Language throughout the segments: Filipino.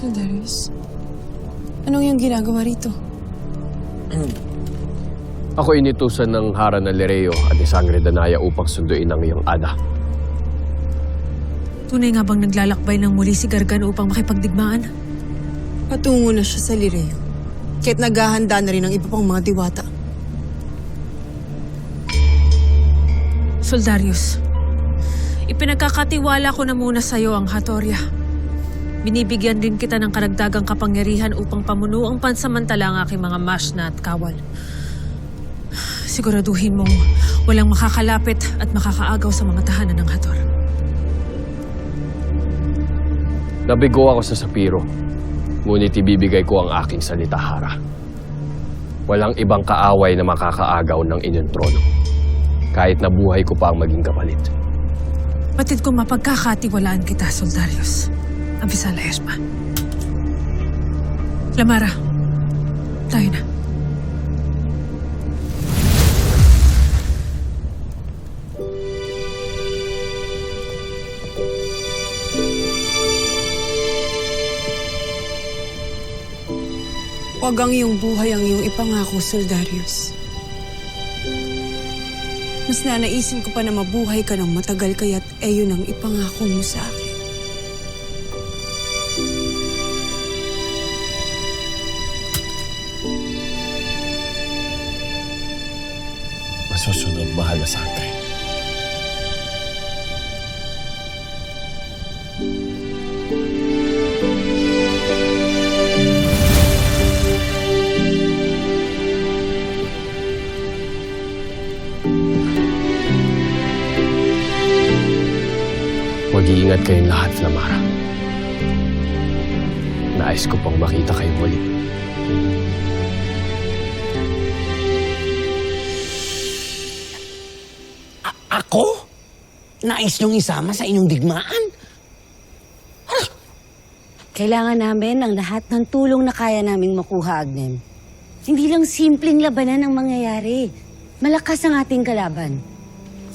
Sir Darius, anong yung ginagawa rito? Ako initusan ng Hara na Lereo at ni Sangre Danaya upang sunduin ang iyong ada. Tunay nga bang naglalakbay ng muli si Gargano upang makipagdigmaan? Patungo na siya sa Lireo. Kaya't naghahanda na rin ang iba pang mga diwata. Soldarius, ipinagkakatiwala ko na muna sa'yo ang Hatoria. Binibigyan din kita ng karagdagang kapangyarihan upang pamuno ang pansamantala ang aking mga mashna at kawal. Siguraduhin mong walang makakalapit at makakaagaw sa mga tahanan ng Hator. Nabigo ako sa Sapiro, ngunit ibibigay ko ang aking salita, Hara. Walang ibang kaaway na makakaagaw ng inyong trono, kahit na buhay ko pa ang maging kapalit. Batid ko mapagkakatiwalaan kita, Soldarius. Avisala Esma. Lamara, tayo na. Huwag ang iyong buhay ang iyong ipangako, Sir Darius. Mas nanaisin ko pa na mabuhay ka ng matagal kaya't yun ang ipangako mo sa akin. Masusunod, mahal na Sangre. Mag-iingat kayong lahat, Lamara. Nais ko pang makita kayo muli. Ako? Nais niyong isama sa inyong digmaan? Kailangan namin ang lahat ng tulong na kaya naming makuha, Agnem. Hindi lang simpleng labanan ang mangyayari. Malakas ang ating kalaban.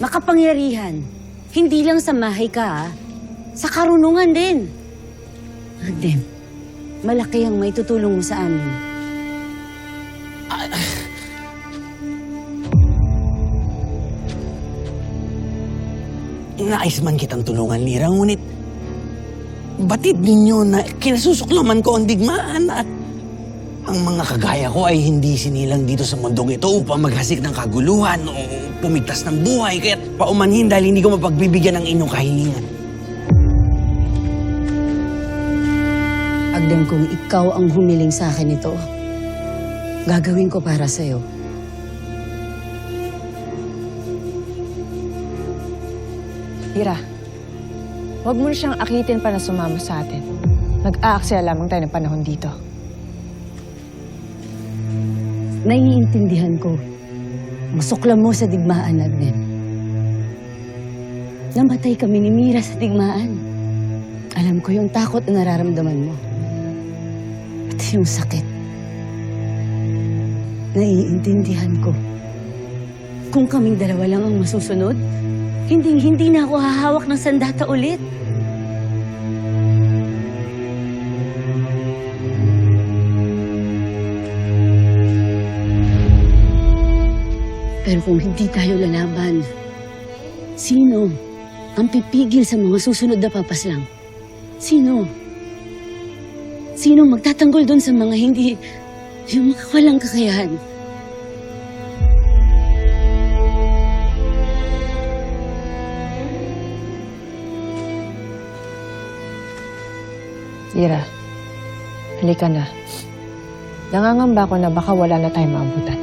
Makapangyarihan. Hindi lang sa mahika, sa karunungan din. Agnem, malaki ang may tutulong mo sa amin. Nais man kitang tulungan, Lira, ngunit batid ninyo na kinasusuklaman ko ang digmaan at ang mga kagaya ko ay hindi sinilang dito sa mundong ito upang maghasik ng kaguluhan o pumigtas ng buhay. Kaya't paumanhin dahil hindi ko mapagbibigyan ng inyong kahilingan. Agnem, kung ikaw ang humiling sa akin ito, gagawin ko para sa'yo. Ira, huwag mo na siyang akitin pa na sumama sa atin. Nag-aaksaya lamang tayo ng panahon dito. Naiintindihan ko. Masuklam mo sa digmaan, Agnem. Namatay kami ni Mira sa digmaan. Alam ko yung takot na nararamdaman mo. Pati yung sakit. Naiintindihan ko. Kung kaming dalawa lang ang masusunod, hindi na ako hahawak ng sandata ulit. Pero kung hindi tayo lalaban, sino ang pipigil sa mga susunod na papaslang? Sino? Sino magtatanggol doon sa mga hindi yung walang kakayahan? Ira, halika na. Nangangamba ko na baka wala na tayong maabutan.